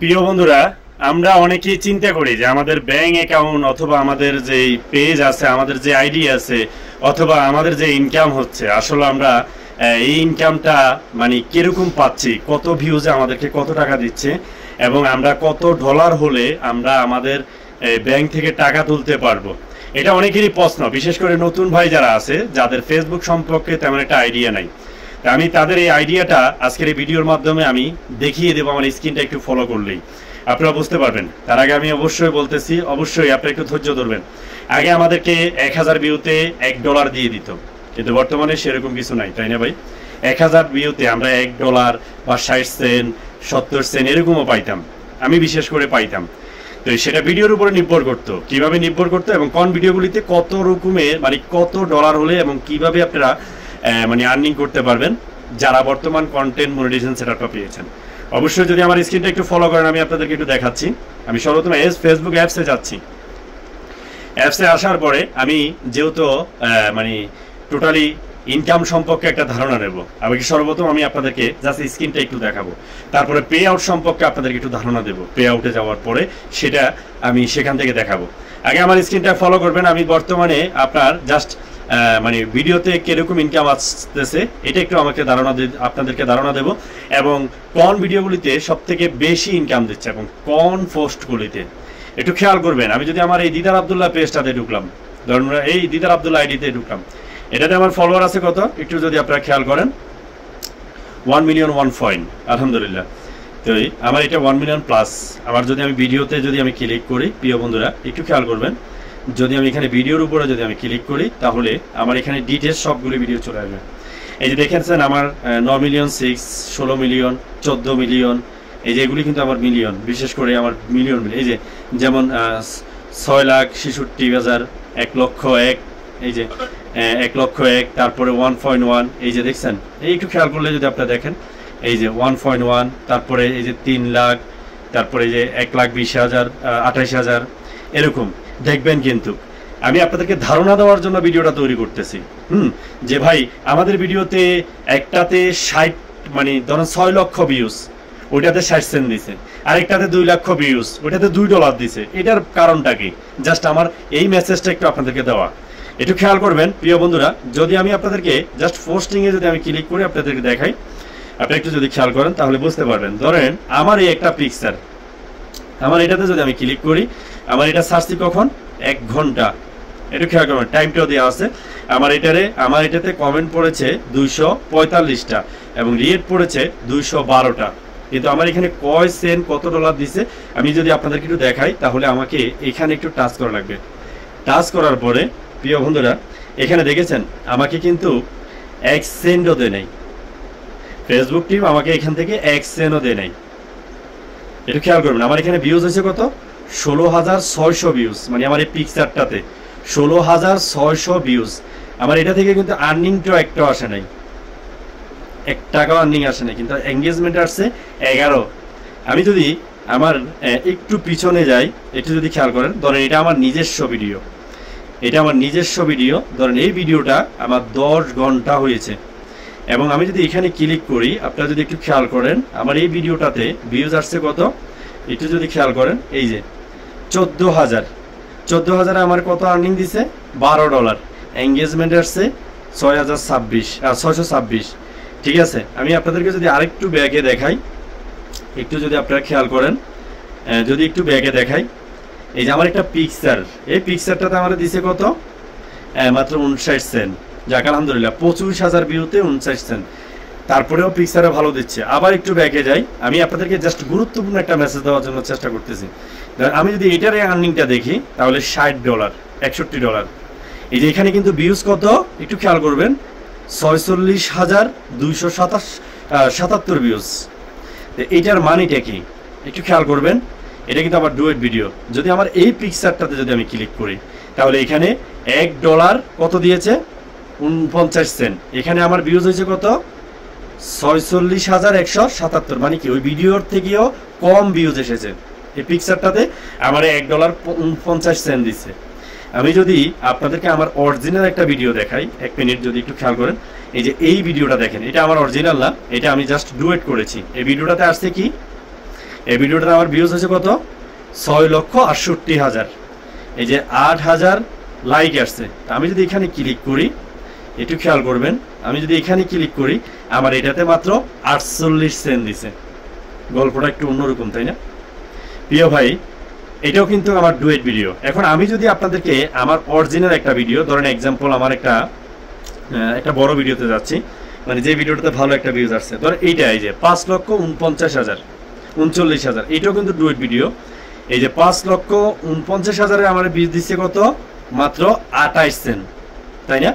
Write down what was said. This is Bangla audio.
প্রিয় বন্ধুরা, আমরা অনেকেই চিন্তা করি যে আমাদের ব্যাংক অ্যাকাউন্ট অথবা আমাদের যে পেজ আছে, আমাদের যে আইডি আছে, অথবা আমাদের যে ইনকাম হচ্ছে, আসলে আমরা এই ইনকামটা মানে কিরকম পাচ্ছি, কত ভিউজে আমাদেরকে কত টাকা দিচ্ছে এবং আমরা কত ডলার হলে আমরা আমাদের ব্যাংক থেকে টাকা তুলতে পারবো। এটা অনেকেরই প্রশ্ন, বিশেষ করে নতুন ভাই যারা আছে, যাদের ফেসবুক সম্পর্কে তেমন একটা আইডিয়া নাই। আমি তাদের এই আইডিয়াটা আজকের এই ভিডিওর মাধ্যমে আমি দেখিয়ে দেবো। আমার স্ক্রিনটা একটু ফলো করলেই আপনারা বুঝতে পারবেন। তার আগে আমি অবশ্যই বলতেছি, অবশ্যই আপনারা একটু ধৈর্য ধরবেন। আগে আমাদেরকে 1000 ভিউতে $1 দিয়ে দিত, কিন্তু বর্তমানে সেরকম কিছু নাই, তাই না ভাই? 1000 ভিউতে আমরা $1 বা 60 সেন্ট 70 সেন্ট এরকমও পাইতাম, আমি বিশেষ করে পাইতাম। তো সেটা ভিডিওর উপরে নির্ভর করতো, কিভাবে নির্ভর করতো এবং কোন ভিডিওগুলিতে কত রকমের মানে কত ডলার হলে এবং কিভাবে আপনারা মানে আর্নিং করতে পারবেন, যারা বর্তমান কন্টেন্ট মনিটাইজেশন সেটআপটা পেয়েছেন। অবশ্যই যদি আমার স্ক্রিনটা একটু ফলো করেন, আমি আপনাদেরকে একটু দেখাচ্ছি। আমি সর্বপ্রথম ফেসবুক অ্যাপসে যাচ্ছি। অ্যাপসে আসার পরে আমি যেহেতু মানে টোটালি ইনকাম সম্পর্কে একটা ধারণা নেব, আমি সর্বপ্রথম আমি আপনাদেরকে জাস্ট স্ক্রিনটা একটু দেখাবো, তারপরে পে আউট সম্পর্কে আপনাদেরকে একটু ধারণা দেবো। পে আউটে যাওয়ার পরে সেটা আমি সেখান থেকে দেখাবো। আগে আমার স্ক্রিনটা ফলো করবেন। আমি বর্তমানে আপনার জাস্ট মানে ভিডিওতে কিরকম ইনকাম আসতেছে এটা একটু আমাকে আপনাদেরকে ধারণা দেব, এবং কোন ভিডিওগুলিতে সব থেকে বেশি ইনকাম দিচ্ছে এবং কোন পোস্টগুলিতে একটু খেয়াল করবেন। আমি যদি আমার এই দিদার আবদুল্লাহ পেজটাতে ঢুকলাম, ধরুন এই দিদার আবদুল্লাহ আইডিতে ঢুকলাম, এটাতে আমার ফলোয়ার আছে কত একটু যদি আপনারা খেয়াল করেন, 1 মিলিয়ন 1 পয়েন্ট, আলহামদুলিল্লাহ। তো আমার এটা 1 মিলিয়ন প্লাস। আমার যদি আমি ভিডিওতে যদি আমি ক্লিক করি, প্রিয় বন্ধুরা একটু খেয়াল করবেন, যদি আমি এখানে ভিডিওর উপরে যদি আমি ক্লিক করি, তাহলে আমার এখানে ডিটেলস সবগুলো ভিডিও চলে আসবে। এই যে দেখেছেন আমার 9 মিলিয়ন 6, 16 মিলিয়ন, 14 মিলিয়ন, এই যে এগুলি কিন্তু আমার মিলিয়ন, বিশেষ করে আমার মিলিয়ন। এই যে যেমন 6,66,000, 1 লক্ষ 1, এই যে 1 লক্ষ 1, তারপরে 1.1, এই যে দেখছেন, এই একটু খেয়াল করলে যদি আপনারা দেখেন, এই যে 1.1, তারপরে এই যে 3 লাখ, তারপরে এই যে 1,20,000, 28,000 এরকম দেখবেন। কিন্তু আমি আপনাদেরকে ধারণা দেওয়ার জন্য ভিডিওটা তৈরি করতেছি, যে ভাই আমাদের ভিডিওতে একটাতে 60 মানে ধরেন 6 লক্ষ ভিউজ, ওইটাতে 60 সেন্ট দিছে, আরেকটাতে 2 লক্ষ ভিউজ, ওইটাতে $2 দিছে। এটার কারণটা কি? জাস্ট আমার এই মেসেজটা একটু আপনাদেরকে দেওয়া, একটু খেয়াল করবেন প্রিয় বন্ধুরা। যদি আমি আপনাদেরকে জাস্ট পোস্টিংয়ে যদি আমি ক্লিক করি, আপনাদেরকে দেখাই, আপনি একটু যদি খেয়াল করেন তাহলে বুঝতে পারবেন। ধরেন আমার এই একটা পিকচার, আমার এটাতে যদি আমি ক্লিক করি, আমার এটা সার্চি কখন 1 ঘন্টা, একটু খেয়াল করবেন, টাইমটাও দেওয়া আছে। আমার এটাতে কমেন্ট পড়েছে 245টা এবং রিয়েট পড়েছে 212টা, কিন্তু আমার এখানে কয় সেন্ট কত ডলার দিছে আমি যদি আপনাদেরকে একটু দেখাই, তাহলে আমাকে এখানে একটু টাচ করা লাগবে। টাচ করার পরে প্রিয় বন্ধুরা এখানে দেখেছেন আমাকে কিন্তু 1 সেন্টও দেয় নাই, ফেসবুক টিম আমাকে এখান থেকে 1 সেন্টও দেয় নাই। একটু খেয়াল করবেন, আমার এখানে ভিউজ হয়েছে কত, 16,600 ভিউজ, মানে আমার এই পিকচারটাতে 16,600 ভিউজ। আমার এটা থেকে কিন্তু আর্নিংটাও একটাও আসে নাই, 1 টাকাও আর্নিং আসে নাই, কিন্তু এঙ্গেজমেন্ট আসছে 11। আমি যদি আমার একটু পিছনে যাই, একটু যদি খেয়াল করেন, ধরেন এটা আমার নিজস্ব ভিডিও, এটা আমার নিজস্ব ভিডিও, ধরেন এই ভিডিওটা আমার 10 ঘন্টা হয়েছে, এবং আমি যদি এখানে ক্লিক করি, আপনারা যদি একটু খেয়াল করেন, আমার এই ভিডিওটাতে ভিউজ আসছে কত একটু যদি খেয়াল করেন, এই যে 14,000 আমার কত আর্নিং দিছে, $12। এঙ্গেজমেন্ট আসছে 626। ঠিক আছে, আমি আপনাদেরকে যদি আরেকটু ব্যাগে দেখাই, একটু যদি আপনারা খেয়াল করেন, যদি একটু ব্যাগে দেখাই, এই যে আমার একটা পিকচার, এই পিকচারটাতে আমার দিছে কত, মাত্র 59 সেন্ট। যাক আলহামদুলিল্লাহ, 25,000 ভিউতে 59 সেন্ট, তারপরেও পিকচারে ভালো দিচ্ছে। আবার একটু ব্যাকে যাই, আমি আপনাদেরকে জাস্ট গুরুত্বপূর্ণ একটা মেসেজ দেওয়ার জন্য চেষ্টা করতেছি। আমি যদি এটার আর্নিংটা দেখি, তাহলে $60, $61। এই যে এখানে কিন্তু ভিউজ কত একটু খেয়াল করবেন, 46,277 ভিউজ। এইটার মানিটা কি একটু খেয়াল করবেন, এটা কিন্তু আমার ডুয়েট ভিডিও। যদি আমার এই পিকচারটাতে যদি আমি ক্লিক করি, তাহলে এখানে $1 কত দিয়েছে, 49 সেন্ট। এখানে আমার ভিউজ হয়েছে কত, 46,177, মানে কি ওই ভিডিওর থেকেও কম ভিউজ এসেছে। এই পিকচারটাতে আমার $1.50 দিচ্ছে। আমি যদি আপনাদেরকে আমার অরিজিনাল একটা ভিডিও দেখাই, 1 মিনিট যদি একটু খেয়াল করেন, এই যে এই ভিডিওটা দেখেন, এটা আমার অরিজিনাল না, এটা আমি জাস্ট ডুয়েট করেছি। এই ভিডিওটাতে আসছে কি, এই ভিডিওটাতে আমার ভিউজ হয়েছে কত 6,68,000। এই যে 8,000 লাইক আসছে। আমি যদি এখানে ক্লিক করি, একটু খেয়াল করবেন, আমি যদি এখানে ক্লিক করি আমার এটাতে মাত্র 48 সেন্ট দিছে। গল্পটা একটু অন্যরকম, তাই না প্রিয় ভাই? এটাও কিন্তু আমার ডুয়েট ভিডিও। এখন আমি যদি আপনাদেরকে আমার অরিজিনাল একটা ভিডিও, ধরেন এক্সাম্পল আমার একটা বড় ভিডিওতে যাচ্ছি, মানে যে ভিডিওটাতে ভালো একটা ভিউজ আসছে, ধর এইটা, এই যে 5,49,000 এটাও কিন্তু ডুয়েট ভিডিও। এই যে 5,49,000 আমার ভিউজ দিচ্ছে কত, মাত্র 28 সেন্ট, তাই না?